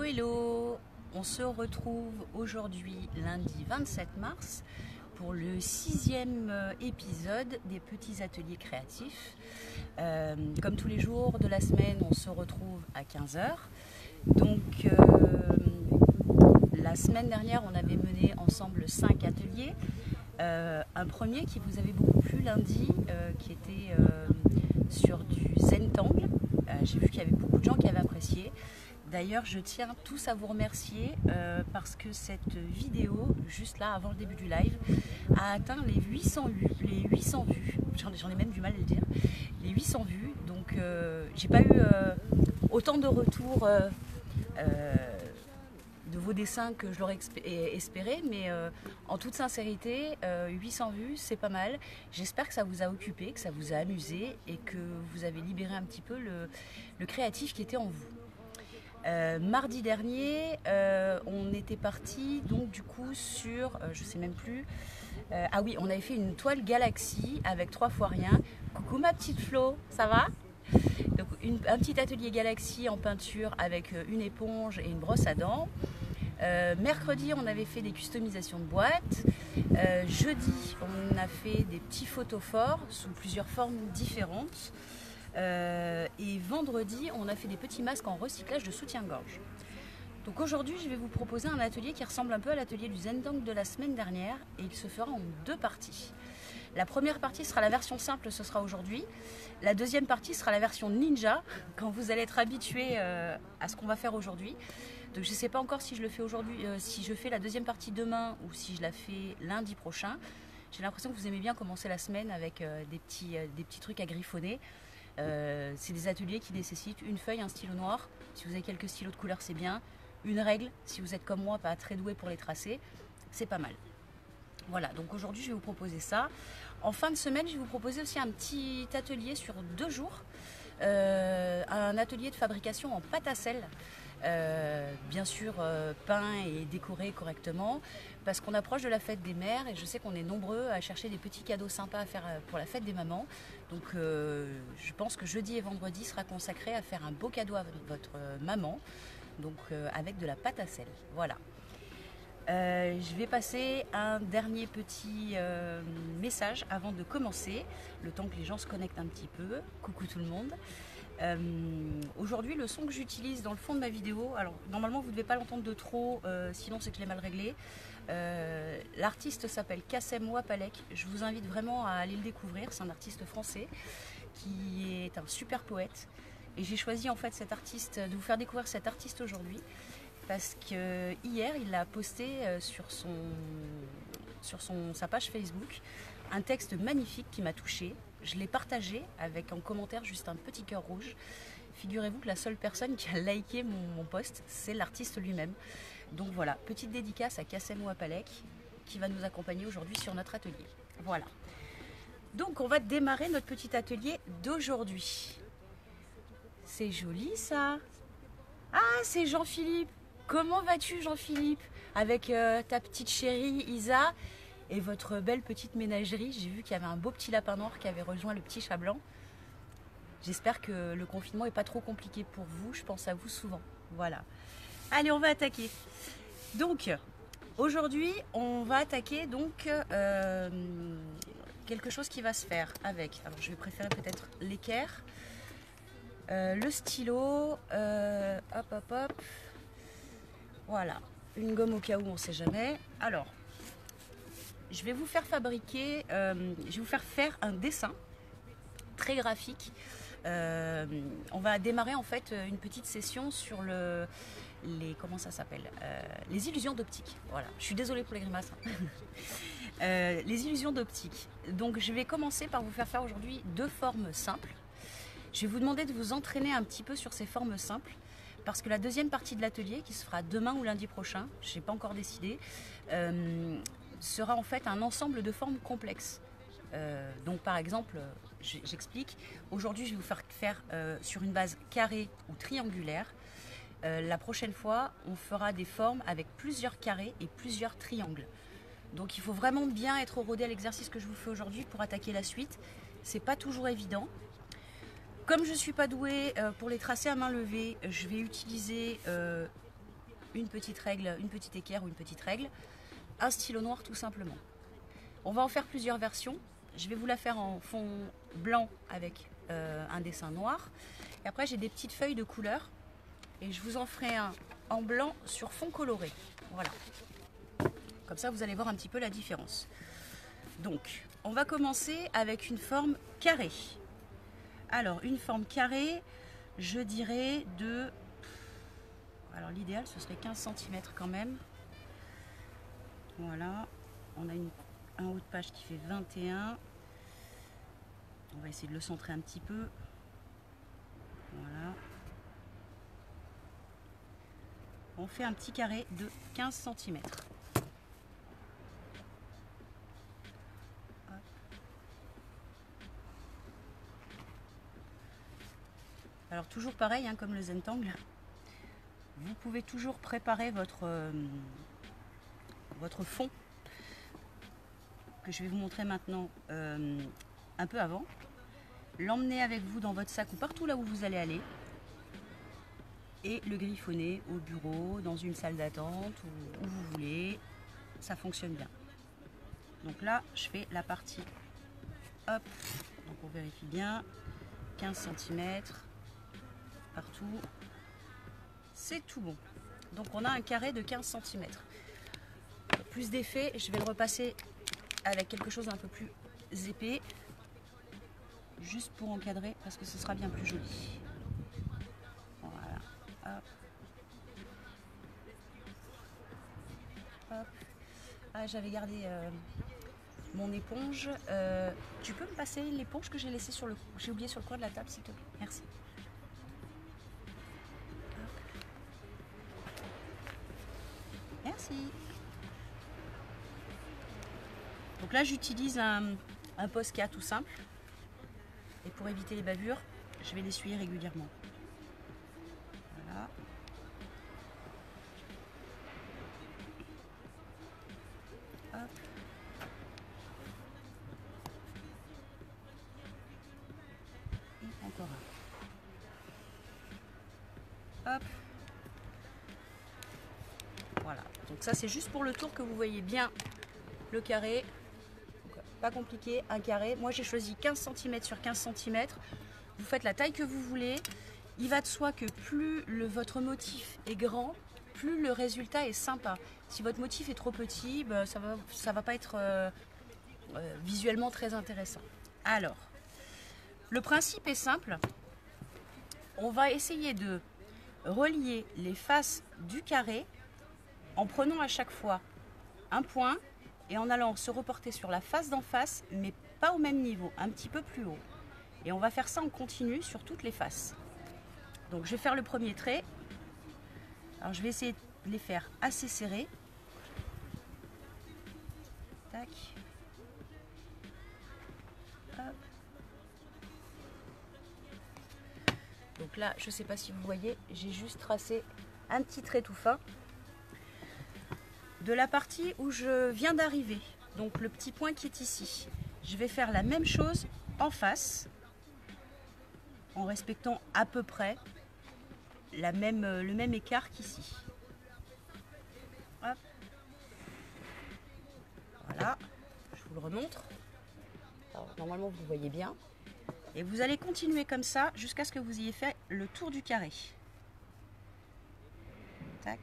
Hello, on se retrouve aujourd'hui lundi 27 mars pour le 6e épisode des petits ateliers créatifs. Comme tous les jours de la semaine, on se retrouve à 15 h. Donc la semaine dernière, on avait mené ensemble 5 ateliers. Un premier qui vous avait beaucoup plu lundi, qui était sur du Zentangle. J'ai vu qu'il y avait beaucoup de gens qui avaient apprécié. D'ailleurs, je tiens tous à vous remercier parce que cette vidéo, juste là, avant le début du live, a atteint les 800 vues. Les 800 vues, j'en ai même du mal à le dire, les 800 vues. Donc, j'ai pas eu autant de retours de vos dessins que je l'aurais espéré, mais en toute sincérité, 800 vues, c'est pas mal. J'espère que ça vous a occupé, que ça vous a amusé et que vous avez libéré un petit peu le créatif qui était en vous. Mardi dernier, on était parti donc du coup sur, je sais même plus, ah oui, on avait fait une toile galaxie avec 3 fois rien. Coucou ma petite Flo, ça va? Donc un petit atelier galaxie en peinture avec une éponge et une brosse à dents. Mercredi, on avait fait des customisations de boîtes. Jeudi, on a fait des petits photophores sous plusieurs formes différentes. Et vendredi, on a fait des petits masques en recyclage de soutien-gorge. Donc aujourd'hui, je vais vous proposer un atelier qui ressemble un peu à l'atelier du Zentangle de la semaine dernière et il se fera en 2 parties. La première partie sera la version simple, ce sera aujourd'hui. La deuxième partie sera la version ninja, quand vous allez être habitué à ce qu'on va faire aujourd'hui. Donc je ne sais pas encore si je le fais aujourd'hui, si je fais la deuxième partie demain ou si je la fais lundi prochain. J'ai l'impression que vous aimez bien commencer la semaine avec des petits trucs à griffonner. C'est des ateliers qui nécessitent une feuille, un stylo noir. Si vous avez quelques stylos de couleur, c'est bien. Une règle, si vous êtes comme moi, pas très doué pour les tracer, c'est pas mal. Voilà, donc aujourd'hui je vais vous proposer ça. En fin de semaine, je vais vous proposer aussi un petit atelier sur 2 jours. Un atelier de fabrication en pâte à sel. Bien sûr peint et décoré correctement parce qu'on approche de la fête des mères et je sais qu'on est nombreux à chercher des petits cadeaux sympas à faire pour la fête des mamans. Donc je pense que jeudi et vendredi sera consacré à faire un beau cadeau à votre maman, donc avec de la pâte à sel. Voilà. Je vais passer un dernier petit message avant de commencer, le temps que les gens se connectent un petit peu. Coucou tout le monde. Aujourd'hui, le son que j'utilise dans le fond de ma vidéo, alors normalement vous ne devez pas l'entendre de trop, sinon c'est que je l'ai mal réglé. L'artiste s'appelle Kassem Wapalek. Je vous invite vraiment à aller le découvrir. C'est un artiste français qui est un super poète. Et j'ai choisi en fait de vous faire découvrir cet artiste aujourd'hui parce que hier il a posté sur sa page Facebook un texte magnifique qui m'a touchée. Je l'ai partagé avec en commentaire juste un petit cœur rouge. Figurez-vous que la seule personne qui a liké mon post, c'est l'artiste lui-même. Donc voilà, petite dédicace à Kassem Wapalek qui va nous accompagner aujourd'hui sur notre atelier. Voilà. Donc on va démarrer notre petit atelier d'aujourd'hui. C'est joli ça. Ah, c'est Jean-Philippe. Comment vas-tu Jean-Philippe? Avec ta petite chérie Isa et votre belle petite ménagerie. J'ai vu qu'il y avait un beau petit lapin noir qui avait rejoint le petit chat blanc. J'espère que le confinement n'est pas trop compliqué pour vous. Je pense à vous souvent. Voilà. Allez, on va attaquer. Donc, aujourd'hui, on va attaquer donc quelque chose qui va se faire avec. Alors, je vais préférer peut-être l'équerre, le stylo, hop. Voilà. Une gomme au cas où, on ne sait jamais. Alors, je vais vous faire fabriquer, je vais vous faire faire un dessin très graphique. On va démarrer en fait une petite session sur comment ça s'appelle, les illusions d'optique. Voilà, je suis désolée pour les grimaces. Les illusions d'optique. Donc je vais commencer par vous faire aujourd'hui 2 formes simples. Je vais vous demander de vous entraîner un petit peu sur ces formes simples parce que la deuxième partie de l'atelier qui se fera demain ou lundi prochain, je n'ai pas encore décidé, sera en fait un ensemble de formes complexes. Donc par exemple, j'explique, aujourd'hui je vais vous faire sur une base carrée ou triangulaire. La prochaine fois, on fera des formes avec plusieurs carrés et plusieurs triangles. Donc il faut vraiment bien être rodé à l'exercice que je vous fais aujourd'hui pour attaquer la suite. C'est pas toujours évident. Comme je ne suis pas douée pour les tracer à main levée, je vais utiliser une petite règle, une petite équerre ou une petite règle, un stylo noir tout simplement. On va en faire plusieurs versions. Je vais vous la faire en fond blanc avec un dessin noir. Et après j'ai des petites feuilles de couleur et je vous en ferai un en blanc sur fond coloré. Voilà. Comme ça vous allez voir un petit peu la différence. Donc on va commencer avec une forme carrée. Alors une forme carrée, je dirais de... Alors l'idéal ce serait 15 cm quand même. Voilà. On a un haut de page qui fait 21. On va essayer de le centrer un petit peu. Voilà. On fait un petit carré de 15 cm. Alors toujours pareil, hein, comme le Zentangle, vous pouvez toujours préparer votre fond, que je vais vous montrer maintenant un peu avant. L'emmener avec vous dans votre sac ou partout là où vous allez aller. Et le griffonner au bureau, dans une salle d'attente, où vous voulez. Ça fonctionne bien. Donc là, je fais la partie. Hop. Donc on vérifie bien. 15 cm. Partout. C'est tout bon. Donc on a un carré de 15 cm. Plus d'effet, je vais le repasser avec quelque chose d'un peu plus épais. Juste pour encadrer, parce que ce sera bien plus joli. Voilà. Hop. Hop. Ah, j'avais gardé mon éponge. Tu peux me passer l'éponge que j'ai laissée sur le... J'ai oublié sur le coin de la table, s'il te plaît. Merci. Hop. Merci. Donc là, j'utilise un Posca tout simple. Et pour éviter les bavures, je vais l'essuyer régulièrement. Voilà. Hop. Et encore un. Hop. Voilà. Donc ça, c'est juste pour le tour que vous voyez bien le carré. Pas compliqué, un carré. Moi j'ai choisi 15 cm sur 15 cm. Vous faites la taille que vous voulez. Il va de soi que plus votre motif est grand, plus le résultat est sympa. Si votre motif est trop petit, ben, ça va pas être visuellement très intéressant. Alors, le principe est simple. On va essayer de relier les faces du carré en prenant à chaque fois un point et en allant se reporter sur la face d'en face, mais pas au même niveau, un petit peu plus haut. Et on va faire ça en continu sur toutes les faces. Donc je vais faire le premier trait. Alors je vais essayer de les faire assez serrés. Tac. Hop. Donc là, je ne sais pas si vous voyez, j'ai juste tracé un petit trait tout fin de la partie où je viens d'arriver, donc le petit point qui est ici. Je vais faire la même chose en face, en respectant à peu près le même écart qu'ici. Voilà, je vous le remontre. Alors, normalement vous le voyez bien. Et vous allez continuer comme ça jusqu'à ce que vous ayez fait le tour du carré. Tac.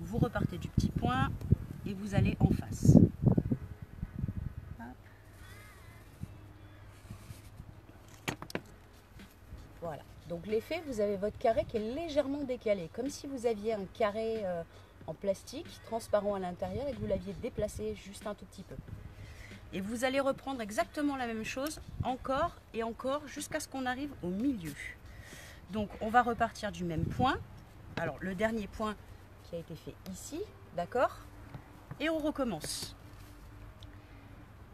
Vous repartez du petit point et vous allez en face. Hop. Voilà. Donc l'effet, vous avez votre carré qui est légèrement décalé, comme si vous aviez un carré en plastique transparent à l'intérieur et que vous l'aviez déplacé juste un tout petit peu. Et vous allez reprendre exactement la même chose encore et encore jusqu'à ce qu'on arrive au milieu. Donc on va repartir du même point. Alors le dernier point qui a été fait ici, d'accord? Et on recommence.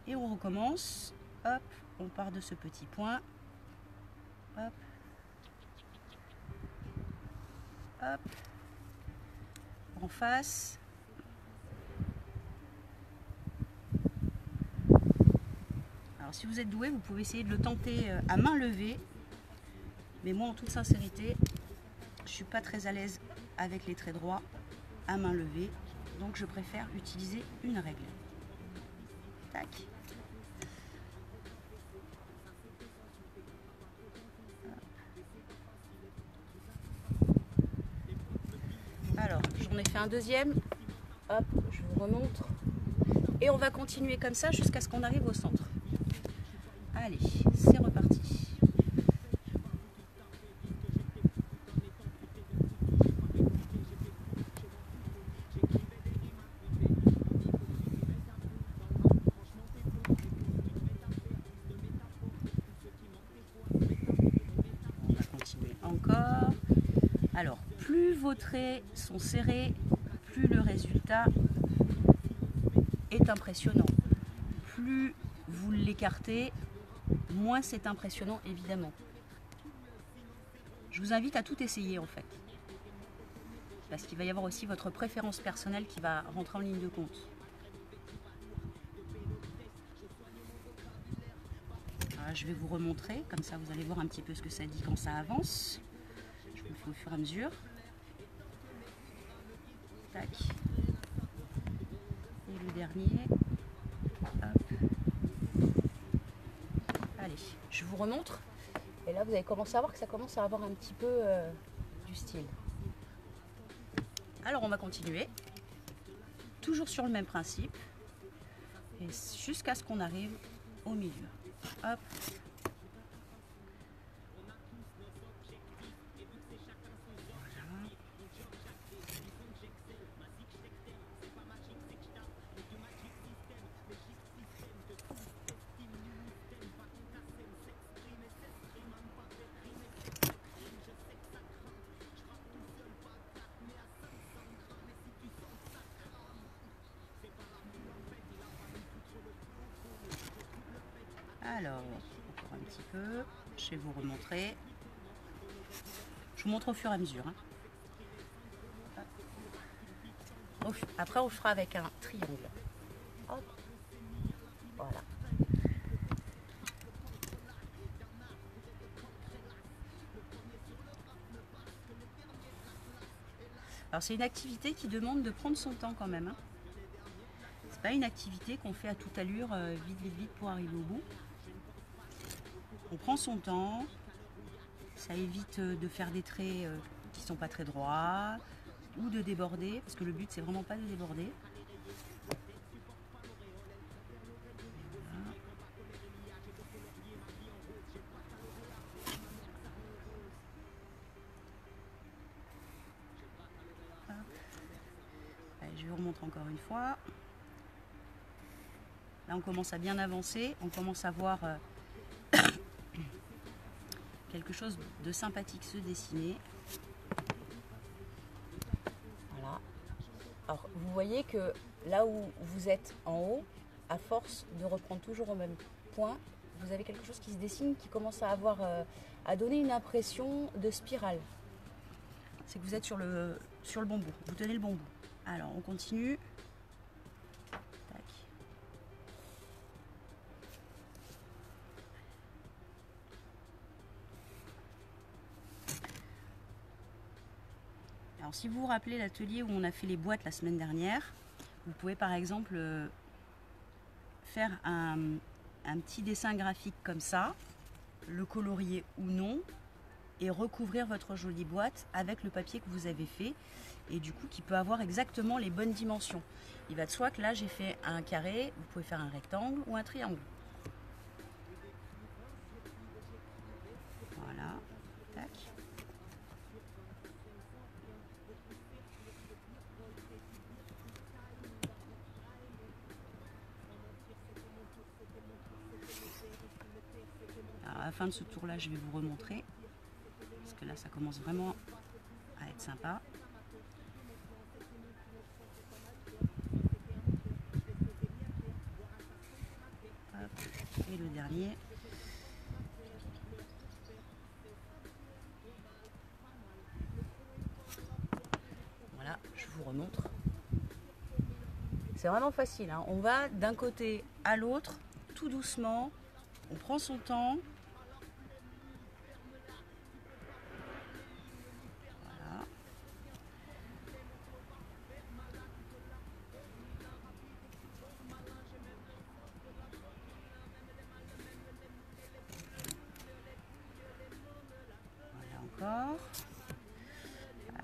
Et on recommence. Hop, on part de ce petit point. Hop. Hop. En face. Alors si vous êtes doué, vous pouvez essayer de le tenter à main levée. Mais moi, en toute sincérité, je suis pas très à l'aise avec les traits droits à main levée. Donc je préfère utiliser une règle. Tac. Alors, j'en ai fait un deuxième. Hop, je vous remontre. Et on va continuer comme ça jusqu'à ce qu'on arrive au centre. Allez, c'est reparti. On va continuer encore. Alors, plus vos traits sont serrés, plus le résultat est impressionnant. Plus vous l'écartez, moins c'est impressionnant, évidemment. Je vous invite à tout essayer en fait. Parce qu'il va y avoir aussi votre préférence personnelle qui va rentrer en ligne de compte. Alors, je vais vous remontrer, comme ça vous allez voir un petit peu ce que ça dit quand ça avance. Je vous le fais au fur et à mesure. Tac. Et le dernier. Hop. Allez, je vous remontre. Et là, vous allez commencer à voir que ça commence à avoir un petit peu du style. Alors, on va continuer. Toujours sur le même principe. Et jusqu'à ce qu'on arrive au milieu. Hop. Alors, encore un petit peu, je vais vous remontrer. Je vous montre au fur et à mesure. Hein. Après, on fera avec un triangle. Hop. Voilà. Alors, c'est une activité qui demande de prendre son temps quand même. Hein. C'est pas une activité qu'on fait à toute allure, vite, vite, vite pour arriver au bout. On prend son temps, ça évite de faire des traits qui sont pas très droits ou de déborder, parce que le but c'est vraiment pas de déborder. Voilà. Allez, je vous remontre encore une fois. Là on commence à bien avancer, on commence à voir quelque chose de sympathique se dessiner. Voilà. Alors vous voyez que là où vous êtes en haut, à force de reprendre toujours au même point, vous avez quelque chose qui se dessine, qui commence à avoir, à donner une impression de spirale. C'est que vous êtes sur le bon bout, vous tenez le bon bout. Alors on continue. Tac. Alors si vous vous rappelez l'atelier où on a fait les boîtes la semaine dernière, vous pouvez par exemple faire un petit dessin graphique comme ça, le colorier ou non, et recouvrir votre jolie boîte avec le papier que vous avez fait, et du coup qui peut avoir exactement les bonnes dimensions. Il va de soi que là j'ai fait un carré, vous pouvez faire un rectangle ou un triangle. Voilà, tac. Alors, à la fin de ce tour là je vais vous remontrer, parce que là ça commence vraiment à être sympa. Hop. Et le dernier. Voilà, je vous remontre. C'est vraiment facile, hein. On va d'un côté à l'autre, tout doucement, on prend son temps.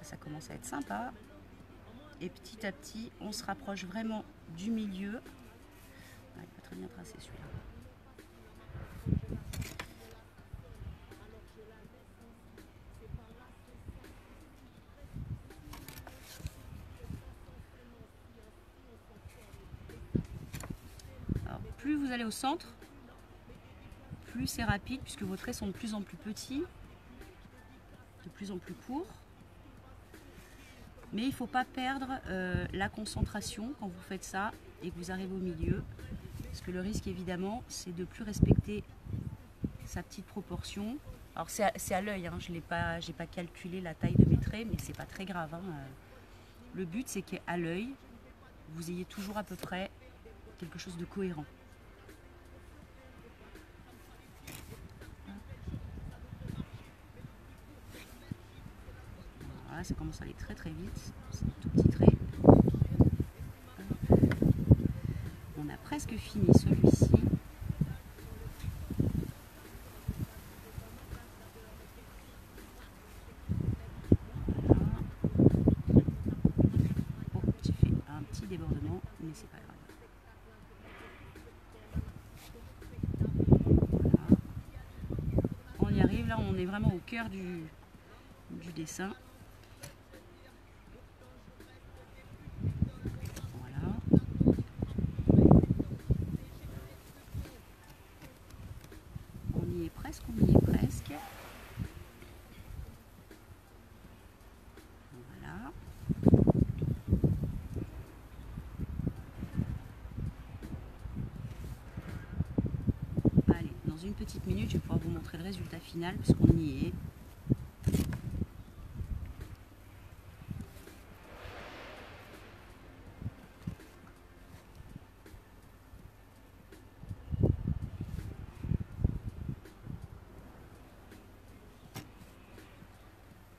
ça commence à être sympa. Et petit à petit, on se rapproche vraiment du milieu. Ah, il n'est pas très bien tracé celui-là. Alors, plus vous allez au centre, plus c'est rapide puisque vos traits sont de plus en plus petits, de plus en plus courts. Mais il ne faut pas perdre la concentration quand vous faites ça et que vous arrivez au milieu. Parce que le risque, évidemment, c'est de ne plus respecter sa petite proportion. Alors c'est à l'œil, hein, je n'ai pas calculé la taille de mes traits, mais c'est pas très grave. Hein. Le but, c'est qu'à l'œil, vous ayez toujours à peu près quelque chose de cohérent. Voilà, ça commence à aller très très vite. C'est un tout petit trait. On a presque fini celui-ci. Débordement, mais c'est pas grave. Voilà. On y arrive, là on est vraiment au cœur du dessin. Voilà. On y est presque, on y est presque. Voilà. Dans une petite minute, je vais pouvoir vous montrer le résultat final puisqu'on y est.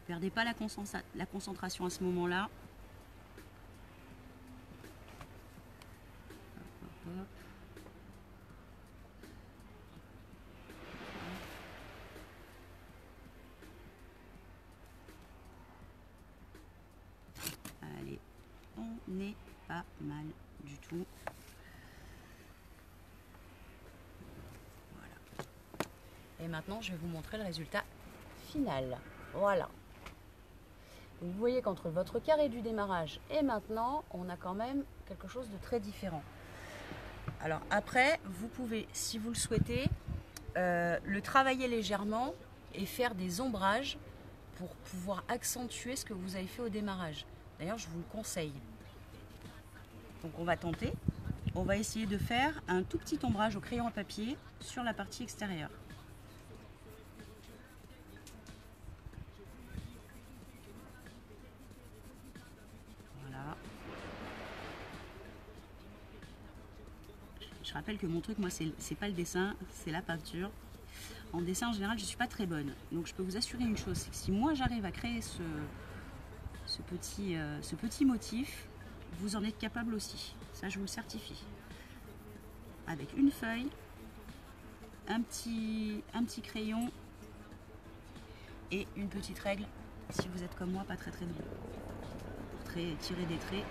Perdez pas la concentration à ce moment-là. Allez, on n'est pas mal du tout. Voilà. Et maintenant, je vais vous montrer le résultat final. Voilà. Vous voyez qu'entre votre carré du démarrage et maintenant, on a quand même quelque chose de très différent. Alors après, vous pouvez, si vous le souhaitez, le travailler légèrement et faire des ombrages pour pouvoir accentuer ce que vous avez fait au démarrage. D'ailleurs, je vous le conseille. Donc on va tenter. On va essayer de faire un tout petit ombrage au crayon à papier sur la partie extérieure. Voilà. Je rappelle que mon truc, moi, c'est pas le dessin, c'est la peinture. En dessin, en général, je ne suis pas très bonne. Donc je peux vous assurer une chose, c'est que si moi j'arrive à créer ce petit motif, vous en êtes capable aussi. Ça, je vous le certifie. Avec une feuille, un petit crayon et une petite règle, si vous êtes comme moi, pas très doué. Pour tirer des traits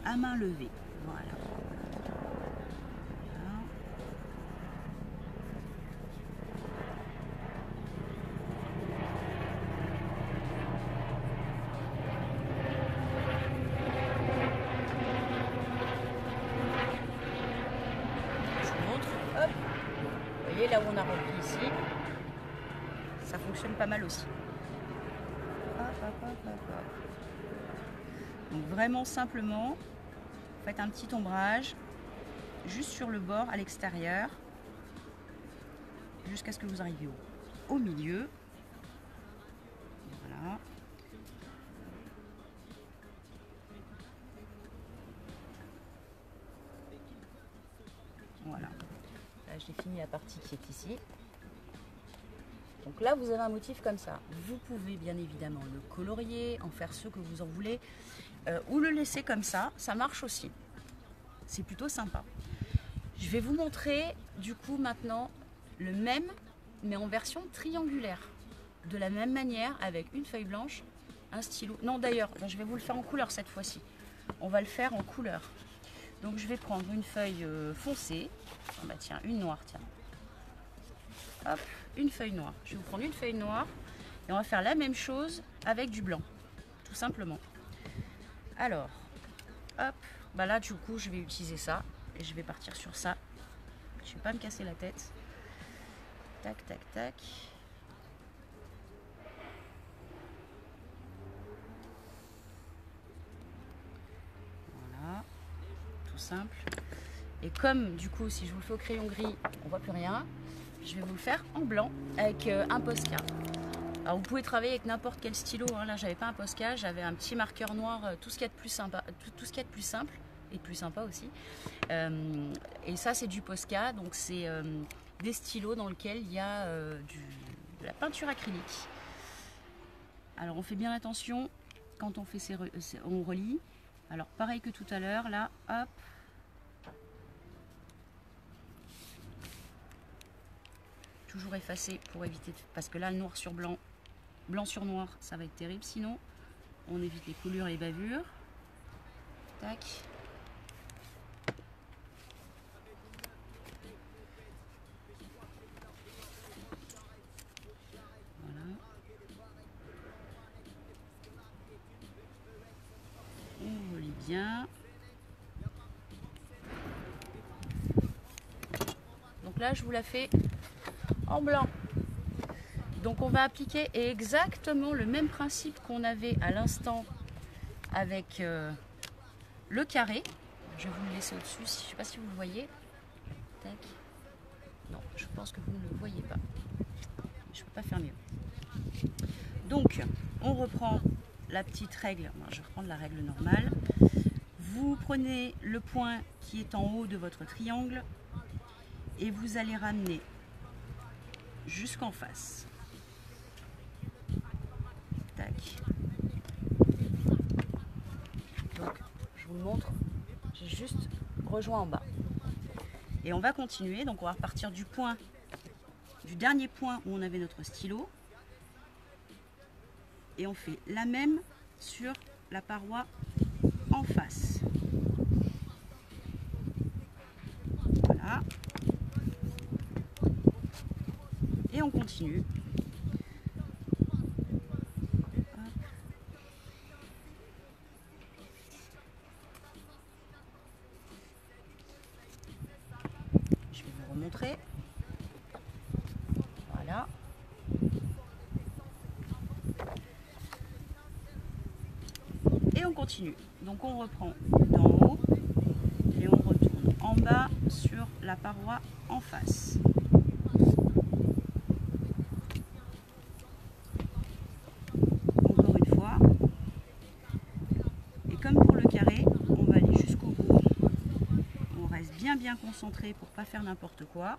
à main levée. Voilà. Là où on a rempli ici, ça fonctionne pas mal aussi. Donc vraiment simplement, faites un petit ombrage juste sur le bord à l'extérieur jusqu'à ce que vous arriviez au milieu. Voilà. Voilà. Là, j'ai fini la partie qui est ici. Donc là, vous avez un motif comme ça. Vous pouvez bien évidemment le colorier, en faire ce que vous en voulez, ou le laisser comme ça marche aussi. C'est plutôt sympa. Je vais vous montrer du coup maintenant le même, mais en version triangulaire. De la même manière, avec une feuille blanche un stylo. Non d'ailleurs, je vais vous le faire en couleur cette fois-ci. On va le faire en couleur. Donc je vais prendre une feuille foncée. Ah bah tiens, une noire, tiens. Hop, une feuille noire. Je vais vous prendre une feuille noire et on va faire la même chose avec du blanc, tout simplement. Alors, hop, bah là du coup je vais utiliser ça et je vais partir sur ça. Je vais pas me casser la tête. Tac, tac, tac. Voilà, tout simple. Et comme du coup si je vous le fais au crayon gris, on voit plus rien, je vais vous le faire en blanc avec un Posca. Alors vous pouvez travailler avec n'importe quel stylo, hein. Là j'avais pas un Posca, j'avais un petit marqueur noir, tout ce qu'il y a de plus sympa, tout ce qu'il y a de plus simple et de plus sympa aussi. Et ça c'est du Posca, donc c'est des stylos dans lesquels il y a de la peinture acrylique. Alors on fait bien attention quand on fait on relie. Alors pareil que tout à l'heure, là, hop. Toujours effacer pour éviter, parce que là le noir sur blanc, blanc sur noir, ça va être terrible sinon. On évite les coulures et les bavures. Tac. Voilà. On relie bien. Donc là je vous la fais en blanc. Donc on va appliquer exactement le même principe qu'on avait à l'instant avec le carré. Je vais vous le laisser au-dessus, je ne sais pas si vous le voyez. Tac. Non, je pense que vous ne le voyez pas. Je ne peux pas faire mieux. Donc on reprend la petite règle, je vais reprendre la règle normale. Vous prenez le point qui est en haut de votre triangle et vous allez ramener jusqu'en face. Tac. Donc, je vous le montre. J'ai juste rejoint en bas. Et on va continuer. Donc, on va repartir du point, du dernier point où on avait notre stylo. Et on fait la même sur la paroi en face. Voilà. Et on continue. Je vais vous remontrer. Voilà. Et on continue. Donc on reprend d'en haut et on retourne en bas sur la paroi en face. Encore une fois. Et comme pour le carré, on va aller jusqu'au bout. On reste bien concentré pour pas faire n'importe quoi.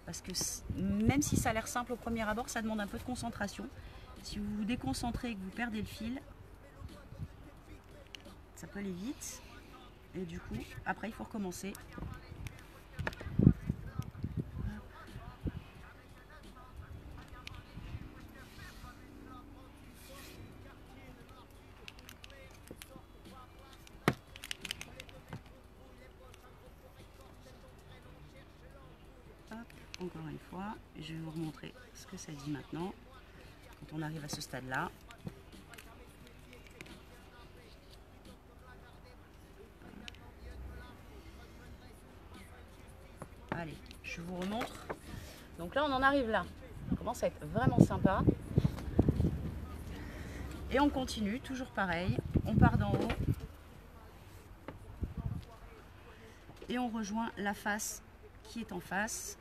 Parce que même si ça a l'air simple au premier abord, ça demande un peu de concentration. Si vous vous déconcentrez et que vous perdez le fil, ça peut aller vite. Et du coup, après il faut recommencer. Encore une fois, je vais vous remontrer ce que ça dit maintenant, quand on arrive à ce stade-là. Allez, je vous remontre. Donc là, on en arrive là. Ça commence à être vraiment sympa. Et on continue, toujours pareil. On part d'en haut. Et on rejoint la face qui est en face.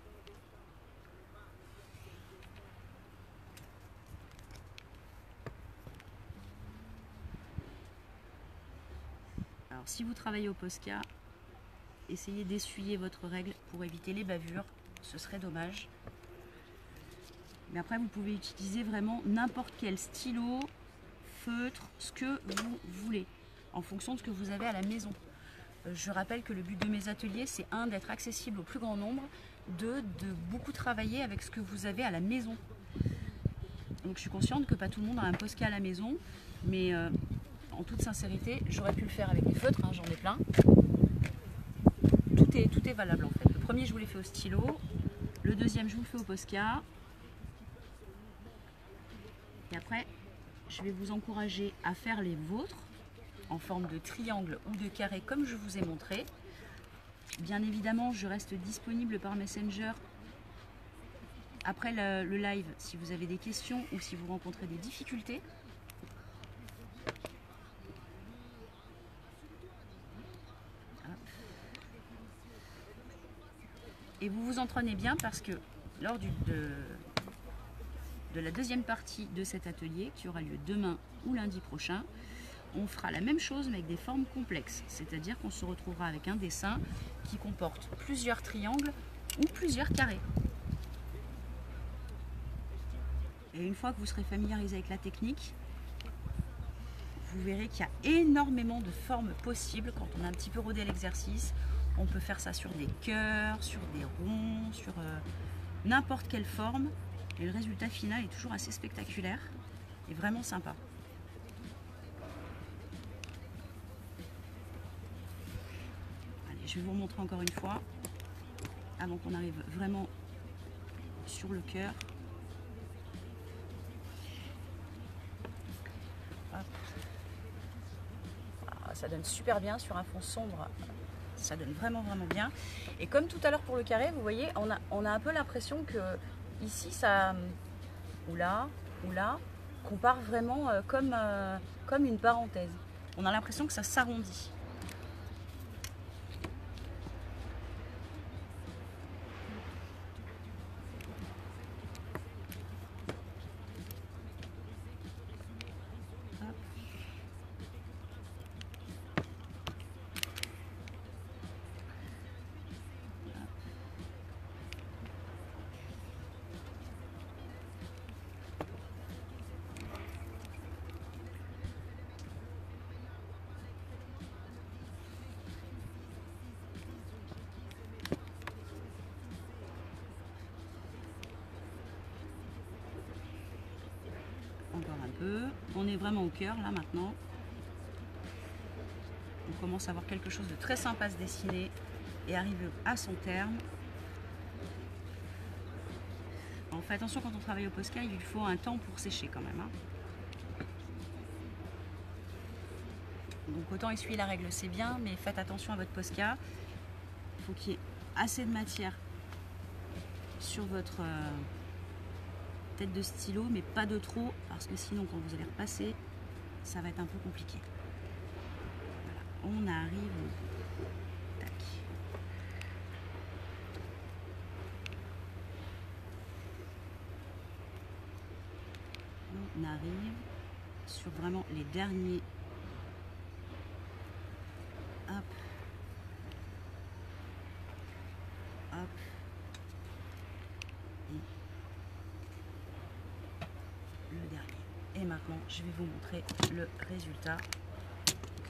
Alors si vous travaillez au Posca, essayez d'essuyer votre règle pour éviter les bavures, ce serait dommage. Mais après vous pouvez utiliser vraiment n'importe quel stylo, feutre, ce que vous voulez, en fonction de ce que vous avez à la maison. Je rappelle que le but de mes ateliers, c'est d'être accessible au plus grand nombre, de beaucoup travailler avec ce que vous avez à la maison. Donc je suis consciente que pas tout le monde a un Posca à la maison, Mais en toute sincérité, j'aurais pu le faire avec des feutres, hein, j'en ai plein. Tout est valable en fait. Le premier, je vous l'ai fait au stylo. Le deuxième, je vous le fais au Posca. Et après, je vais vous encourager à faire les vôtres en forme de triangle ou de carré comme je vous ai montré. Bien évidemment, je reste disponible par Messenger après le live si vous avez des questions ou si vous rencontrez des difficultés. Et vous vous entraînez bien parce que lors de la deuxième partie de cet atelier qui aura lieu demain ou lundi prochain, on fera la même chose mais avec des formes complexes. C'est-à-dire qu'on se retrouvera avec un dessin qui comporte plusieurs triangles ou plusieurs carrés. Et une fois que vous serez familiarisé avec la technique, vous verrez qu'il y a énormément de formes possibles quand on a un petit peu rodé l'exercice. On peut faire ça sur des cœurs, sur des ronds, sur n'importe quelle forme. Et le résultat final est toujours assez spectaculaire et vraiment sympa. Allez, je vais vous montrer encore une fois, avant qu'on arrive vraiment sur le cœur. Ah, ça donne super bien sur un fond sombre. Ça donne vraiment bien. Et comme tout à l'heure pour le carré, vous voyez, on a un peu l'impression que ici, ça, ou là, qu'on part vraiment comme une parenthèse. On a l'impression que ça s'arrondit. Encore un peu. On est vraiment au cœur là maintenant. On commence à avoir quelque chose de très sympa à se dessiner et arriver à son terme. On fait attention quand on travaille au Posca, il faut un temps pour sécher quand même. Donc autant essuyer la règle c'est bien, mais faites attention à votre Posca. Il faut qu'il y ait assez de matière sur votre tête de stylo, mais pas de trop, parce que sinon quand vous allez repasser, ça va être un peu compliqué. Voilà, on arrive. Tac. On arrive sur vraiment les derniers. Hop. Hop. Et le dernier. Et maintenant, je vais vous montrer le résultat.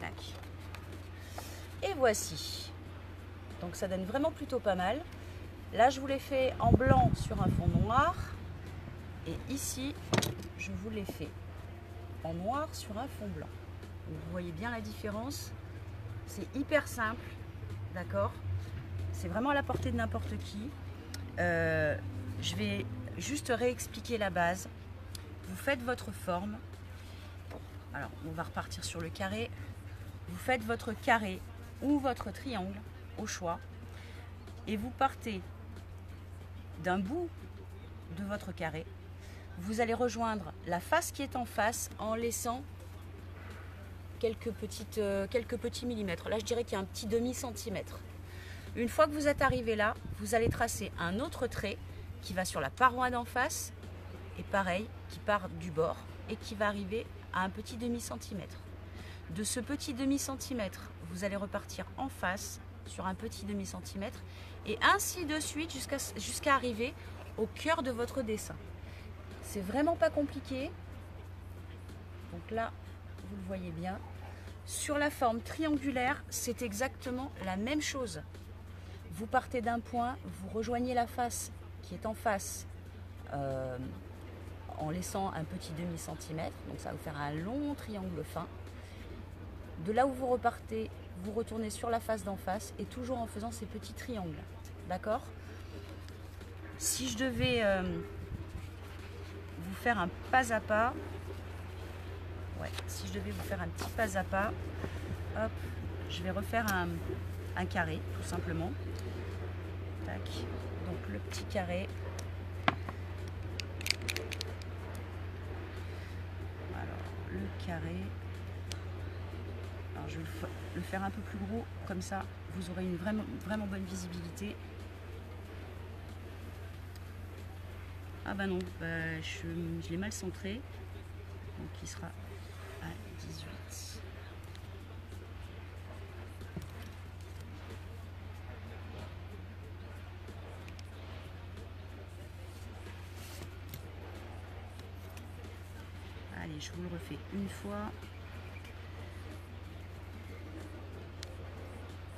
Tac. Et voici. Donc ça donne vraiment plutôt pas mal. Là, je vous l'ai fait en blanc sur un fond noir. Et ici, je vous l'ai fait en noir sur un fond blanc. Donc, vous voyez bien la différence. C'est hyper simple, d'accord? C'est vraiment à la portée de n'importe qui. Je vais juste réexpliquer la base. Vous faites votre forme. Alors, on va repartir sur le carré. Vous faites votre carré ou votre triangle au choix. Et vous partez d'un bout de votre carré. Vous allez rejoindre la face qui est en face en laissant quelques petits millimètres. Là, je dirais qu'il y a un petit demi-centimètre. Une fois que vous êtes arrivé là, vous allez tracer un autre trait qui va sur la paroi d'en face et pareil, qui part du bord et qui va arriver à un petit demi-centimètre. De ce petit demi-centimètre, vous allez repartir en face sur un petit demi-centimètre et ainsi de suite jusqu'à arriver au cœur de votre dessin. C'est vraiment pas compliqué. Donc là, vous le voyez bien. Sur la forme triangulaire, c'est exactement la même chose. Vous partez d'un point, vous rejoignez la face qui est en face en laissant un petit demi-centimètre. Donc ça va vous faire un long triangle fin. De là où vous repartez, vous retournez sur la face d'en face et toujours en faisant ces petits triangles. D'accord? Si je devais vous faire un pas à pas, si je devais vous faire un petit pas à pas, hop, je vais refaire un carré, tout simplement. Tac. Donc le petit carré. Alors, le carré. Alors, je vais le faire un peu plus gros, comme ça, vous aurez une vraiment bonne visibilité. Ah bah non, bah je l'ai mal centré. Donc il sera à 18. Allez, je vous le refais une fois.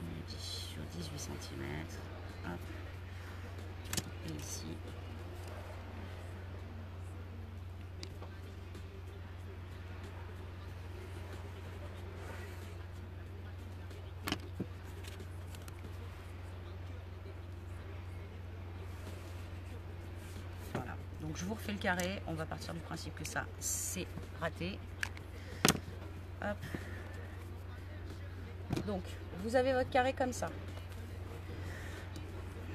On est sur 18 cm. Hop. Et ici. Voilà. Donc je vous refais le carré. On va partir du principe que ça, c'est raté. Hop. Donc, vous avez votre carré comme ça.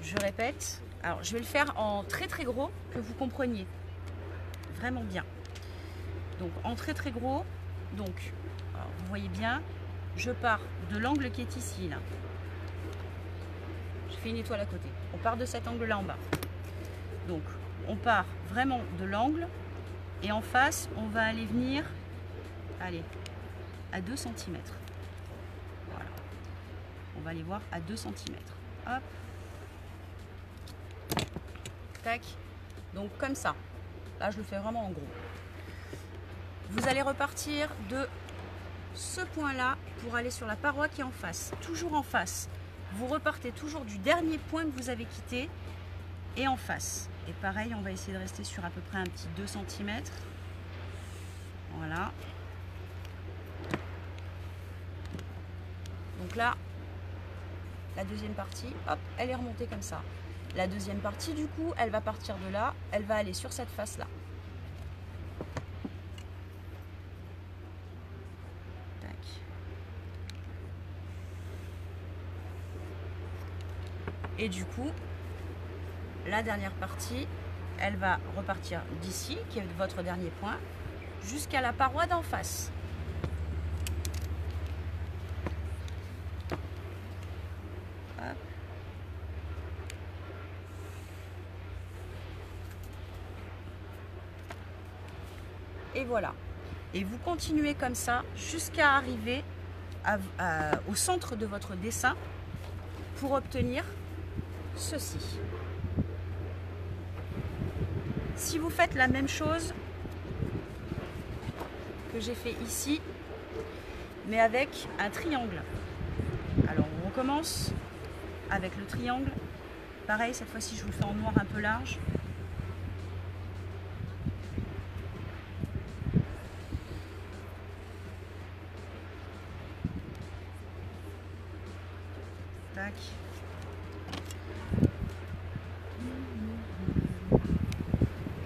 Je répète. Alors, je vais le faire en très très gros, que vous compreniez vraiment bien. Donc, en très très gros. Donc, alors, vous voyez bien, je pars de l'angle qui est ici, là. Je fais une étoile à côté. On part de cet angle-là en bas. Donc, on part vraiment de l'angle. Et en face, on va aller venir, allez, à 2 cm. Voilà. On va aller voir à 2 cm. Hop. Tac. Donc comme ça. Là, je le fais vraiment en gros. Vous allez repartir de ce point-là pour aller sur la paroi qui est en face. Toujours en face. Vous repartez toujours du dernier point que vous avez quitté et en face. Et pareil, on va essayer de rester sur à peu près un petit 2 cm. Voilà. Donc là, la deuxième partie, hop, elle est remontée comme ça. La deuxième partie, du coup, elle va partir de là, elle va aller sur cette face-là. Tac. Et du coup, la dernière partie, elle va repartir d'ici, qui est votre dernier point, jusqu'à la paroi d'en face. Hop. Et voilà. Et vous continuez comme ça jusqu'à arriver au centre de votre dessin pour obtenir ceci. Si vous faites la même chose que j'ai fait ici, mais avec un triangle. Alors on recommence avec le triangle. Pareil, cette fois-ci je vous le fais en noir un peu large. Tac.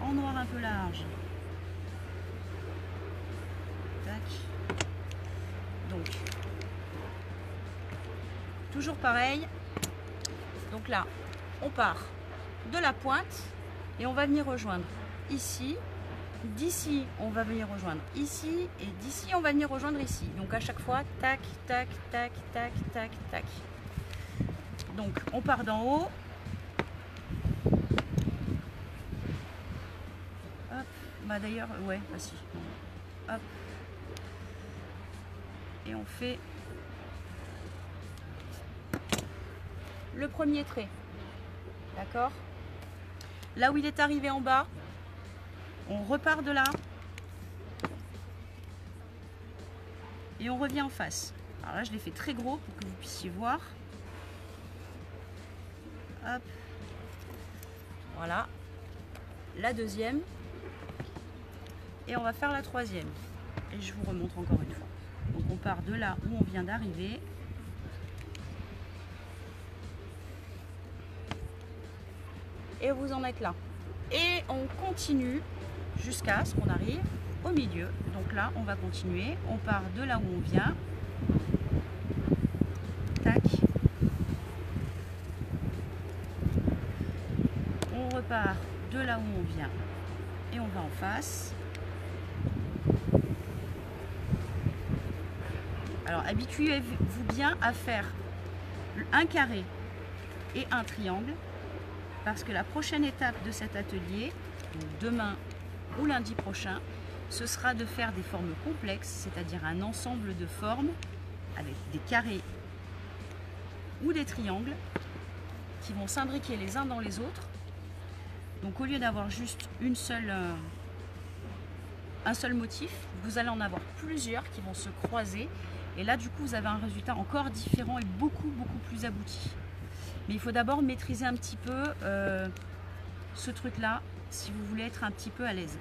En noir un peu large. Tac. Donc, toujours pareil. Donc là, on part de la pointe et on va venir rejoindre ici. D'ici, on va venir rejoindre ici. Et d'ici, on va venir rejoindre ici. Donc à chaque fois, tac, tac, tac, tac, tac, tac. Donc, on part d'en haut. Hop. Bah d'ailleurs, ouais, bah si. Hop. Et on fait le premier trait. D'accord? Là où il est arrivé en bas, on repart de là. Et on revient en face. Alors là, je l'ai fait très gros pour que vous puissiez voir. Hop. Voilà. La deuxième. et on va faire la troisième. Et je vous remontre encore une fois. Donc on part de là où on vient d'arriver. Et vous en êtes là. Et on continue jusqu'à ce qu'on arrive au milieu. Donc là, on va continuer. On part de là où on vient. Tac. On repart de là où on vient. Et on va en face. Alors, habituez-vous bien à faire un carré et un triangle. Parce que la prochaine étape de cet atelier, demain ou lundi prochain, ce sera de faire des formes complexes, c'est-à-dire un ensemble de formes avec des carrés ou des triangles qui vont s'imbriquer les uns dans les autres. Donc au lieu d'avoir juste un seul motif, vous allez en avoir plusieurs qui vont se croiser. Et là, du coup, vous avez un résultat encore différent et beaucoup plus abouti. Mais il faut d'abord maîtriser un petit peu ce truc-là si vous voulez être un petit peu à l'aise.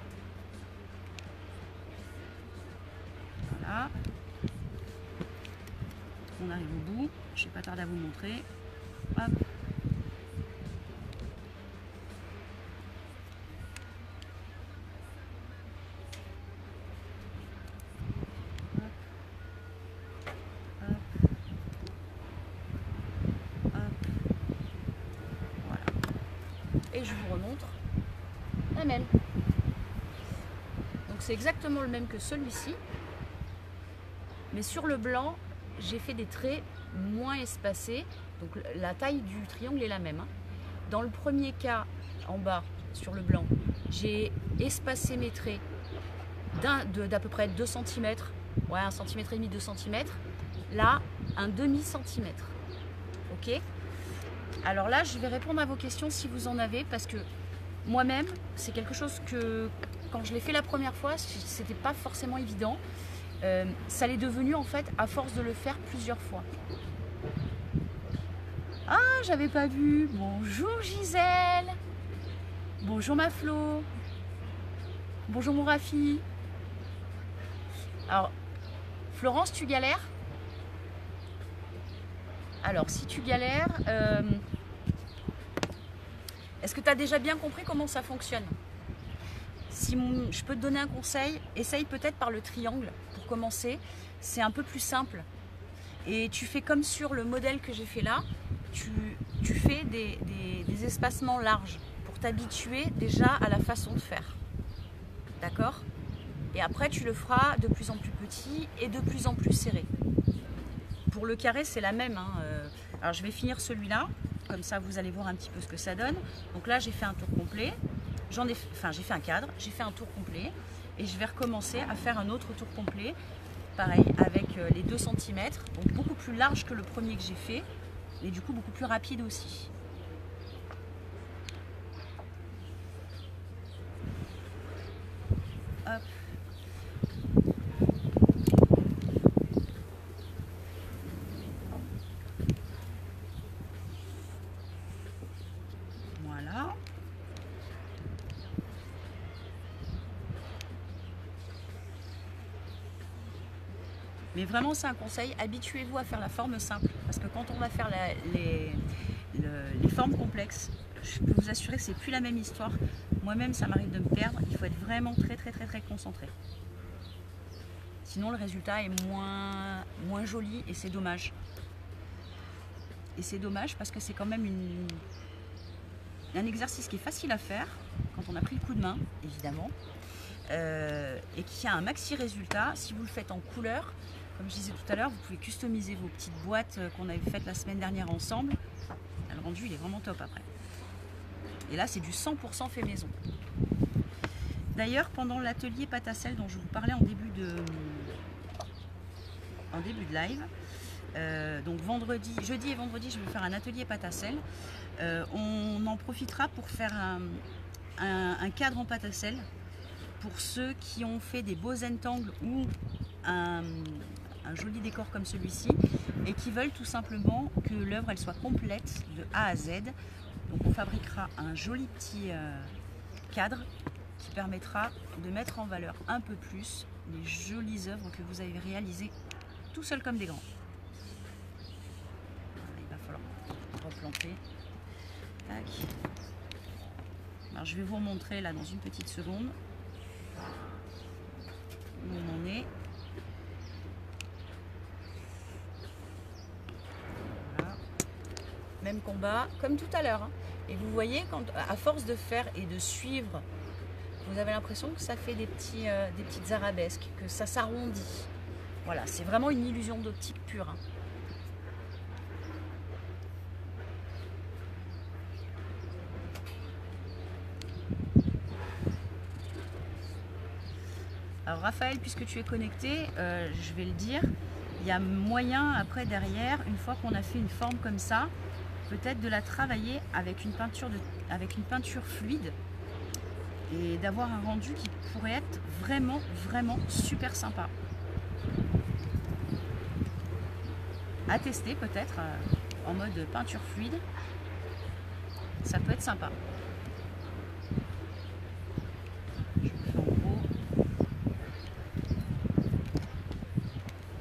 Voilà. On arrive au bout. Je ne vais pas tarder à vous montrer. Hop. Et je vous remontre la même. Donc c'est exactement le même que celui-ci, mais sur le blanc j'ai fait des traits moins espacés, donc la taille du triangle est la même. Dans le premier cas, en bas sur le blanc, j'ai espacé mes traits d'à peu près 2 cm, ouais, 1,5 cm, 2 cm, là un demi-centimètre. Ok. Alors là, je vais répondre à vos questions si vous en avez, parce que moi-même, c'est quelque chose que, quand je l'ai fait la première fois, c'était pas forcément évident. Ça l'est devenu en fait à force de le faire plusieurs fois. Ah, j'avais pas vu. Bonjour Gisèle. Bonjour ma Flo. Bonjour mon Rafi. Alors, Florence, tu galères? Alors, si tu galères, est-ce que tu as déjà bien compris comment ça fonctionne? Si je peux te donner un conseil, essaye peut-être par le triangle pour commencer. C'est un peu plus simple. Et tu fais comme sur le modèle que j'ai fait là, tu fais des espacements larges pour t'habituer déjà à la façon de faire. D'accord? Et après, tu le feras de plus en plus petit et de plus en plus serré. Pour le carré, c'est la même. Alors, je vais finir celui-là. Comme ça, vous allez voir un petit peu ce que ça donne. Donc là, j'ai fait un tour complet. J'ai fait un cadre. J'ai fait un tour complet. Et je vais recommencer à faire un autre tour complet. Pareil, avec les 2 cm. Donc beaucoup plus large que le premier que j'ai fait. Et du coup, beaucoup plus rapide aussi. Hop. Voilà. Mais vraiment, c'est un conseil, habituez-vous à faire la forme simple. Parce que quand on va faire les formes complexes, je peux vous assurer que c'est plus la même histoire. Moi-même, ça m'arrive de me perdre. Il faut être vraiment très concentré. Sinon, le résultat est moins joli et c'est dommage. Et c'est dommage parce que c'est quand même un exercice qui est facile à faire quand on a pris le coup de main, évidemment, et qui a un maxi résultat. Si vous le faites en couleur, comme je disais tout à l'heure, vous pouvez customiser vos petites boîtes qu'on avait faites la semaine dernière ensemble. Le rendu, il est vraiment top après. Et là, c'est du 100% fait maison. D'ailleurs, pendant l'atelier pâte à sel dont je vous parlais en début de live, donc jeudi et vendredi, je vais faire un atelier pâte à sel. On en profitera pour faire un cadre en pâte à sel pour ceux qui ont fait des beaux entangles ou un joli décor comme celui-ci et qui veulent tout simplement que l'œuvre elle soit complète de A à Z. Donc on fabriquera un joli petit cadre qui permettra de mettre en valeur un peu plus les jolies œuvres que vous avez réalisées tout seul comme des grands. Voilà, il va falloir replanter. Tac. Alors, je vais vous remontrer là dans une petite seconde où on en est. Voilà. Même combat comme tout à l'heure. Hein. Et vous voyez, à force de faire et de suivre, vous avez l'impression que ça fait des petites arabesques, que ça s'arrondit. Voilà, c'est vraiment une illusion d'optique pure. Hein. Alors Raphaël, puisque tu es connecté, je vais le dire, il y a moyen après derrière, une fois qu'on a fait une forme comme ça, peut-être de la travailler avec une peinture fluide et d'avoir un rendu qui pourrait être vraiment super sympa. À tester peut-être en mode peinture fluide, ça peut être sympa. Je vous fais en gros.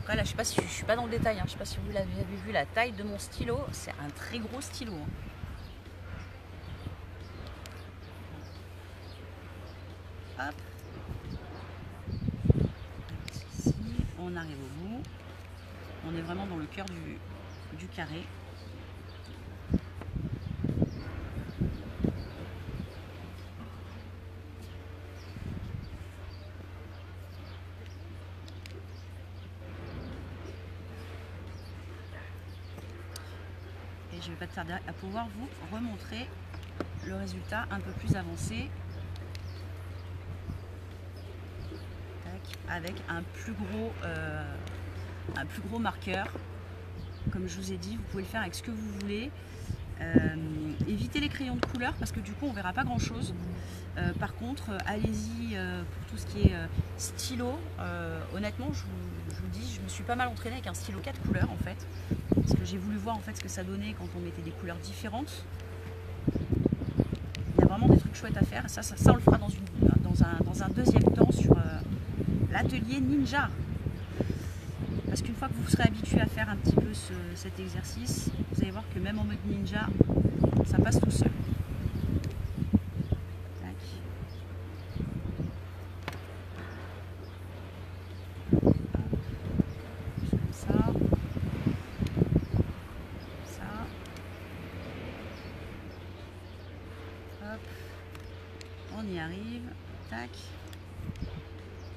Après là, je sais pas si je suis pas dans le détail, hein. Je sais pas si vous l'avez vu la taille de mon stylo, c'est un très gros stylo. Hein. Hop. Ici, on arrive au bout. On est vraiment dans le cœur du carré. Et je vais pas tarder à pouvoir vous remontrer le résultat un peu plus avancé. Avec un plus gros marqueur. Comme je vous ai dit, vous pouvez le faire avec ce que vous voulez. Évitez les crayons de couleur parce que du coup on verra pas grand chose. Par contre, allez-y pour tout ce qui est stylo. Honnêtement, je vous dis, je me suis pas mal entraînée avec un stylo 4 couleurs en fait. Parce que j'ai voulu voir en fait ce que ça donnait quand on mettait des couleurs différentes. Il y a vraiment des trucs chouettes à faire. Ça on le fera dans un deuxième temps sur l'atelier ninja. Parce qu'une fois que vous serez habitué à faire un petit peu cet exercice, vous allez voir que même en mode ninja, ça passe tout seul. Tac. Hop. Juste comme ça. Ça. Hop. On y arrive. Tac.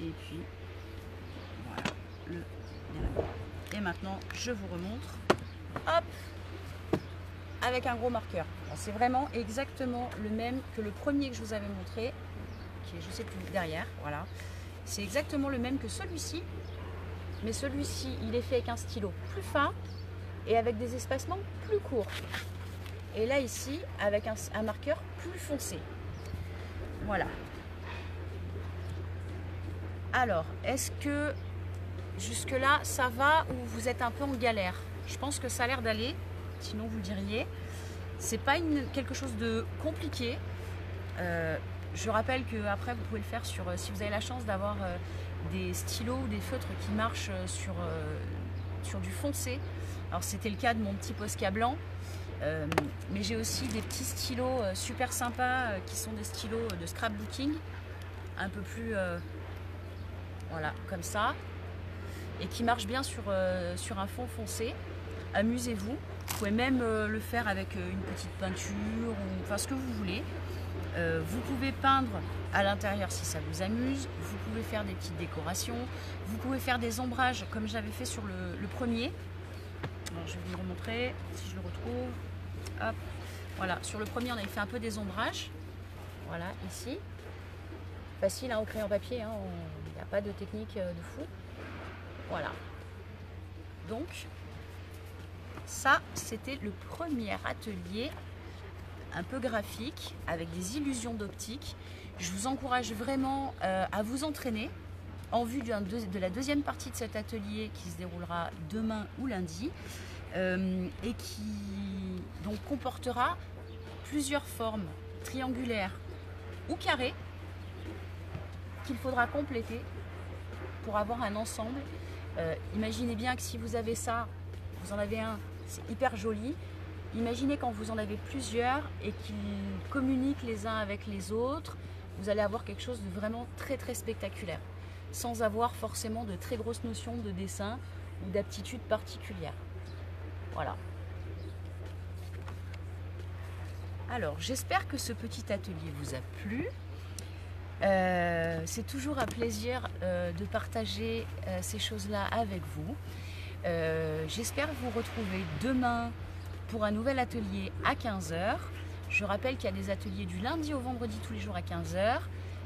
Et puis, voilà, le derrière. Et maintenant, je vous remontre. Hop, avec un gros marqueur. C'est vraiment exactement le même que le premier que je vous avais montré, qui est, je sais plus, derrière. Voilà. C'est exactement le même que celui-ci. Mais celui-ci, il est fait avec un stylo plus fin et avec des espacements plus courts. Et là, ici, avec un marqueur plus foncé. Voilà. Alors, est-ce que jusque-là, ça va ou vous êtes un peu en galère? Je pense que ça a l'air d'aller, sinon vous le diriez. C'est pas quelque chose de compliqué. Je rappelle que après vous pouvez le faire sur, si vous avez la chance d'avoir des stylos ou des feutres qui marchent sur du foncé. Alors c'était le cas de mon petit Posca blanc. Mais j'ai aussi des petits stylos super sympas qui sont des stylos de scrapbooking, un peu plus... voilà, comme ça, et qui marche bien sur un fond foncé. Amusez-vous. Vous pouvez même le faire avec une petite peinture, ou enfin ce que vous voulez. Vous pouvez peindre à l'intérieur si ça vous amuse. Vous pouvez faire des petites décorations. Vous pouvez faire des ombrages comme j'avais fait sur le premier. Alors, je vais vous le remontrer si je le retrouve. Hop. Voilà, sur le premier on avait fait un peu des ombrages. Voilà, ici. Facile hein, au crayon papier, hein, il n'y a pas de technique de fou. Voilà. Donc, ça, c'était le premier atelier un peu graphique, avec des illusions d'optique. Je vous encourage vraiment à vous entraîner en vue de la deuxième partie de cet atelier qui se déroulera demain ou lundi et qui donc comportera plusieurs formes triangulaires ou carrées qu'il faudra compléter pour avoir un ensemble. Imaginez bien que si vous avez ça, vous en avez un, c'est hyper joli. Imaginez quand vous en avez plusieurs et qu'ils communiquent les uns avec les autres, vous allez avoir quelque chose de vraiment très très spectaculaire, sans avoir forcément de très grosses notions de dessin ou d'aptitude particulière. Voilà. Alors, j'espère que ce petit atelier vous a plu. C'est toujours un plaisir de partager ces choses-là avec vous. J'espère vous retrouver demain pour un nouvel atelier à 15 h. Je rappelle qu'il y a des ateliers du lundi au vendredi tous les jours à 15 h,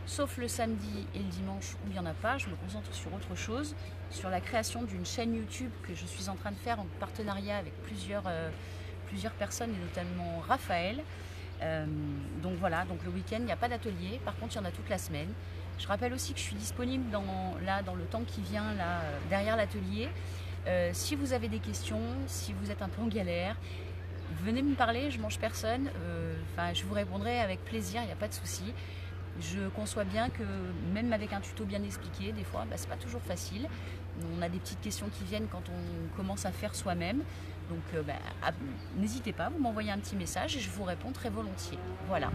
sauf le samedi et le dimanche où il n'y en a pas. Je me concentre sur autre chose, sur la création d'une chaîne YouTube que je suis en train de faire en partenariat avec plusieurs personnes et notamment Raphaël. Donc voilà, donc le week-end il n'y a pas d'atelier, par contre il y en a toute la semaine. Je rappelle aussi que je suis disponible dans le temps qui vient là, derrière l'atelier. Si vous avez des questions, si vous êtes un peu en galère, venez me parler, je mange personne, je vous répondrai avec plaisir, il n'y a pas de souci. Je conçois bien que même avec un tuto bien expliqué, des fois c'est pas toujours facile. On a des petites questions qui viennent quand on commence à faire soi-même. Donc n'hésitez pas, vous m'envoyez un petit message et je vous réponds très volontiers. Voilà.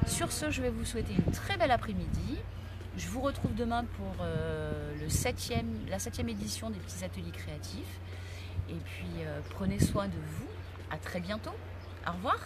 Sur ce, je vais vous souhaiter une très belle après-midi. Je vous retrouve demain pour la 7e édition des petits ateliers créatifs. Et puis prenez soin de vous. À très bientôt. Au revoir.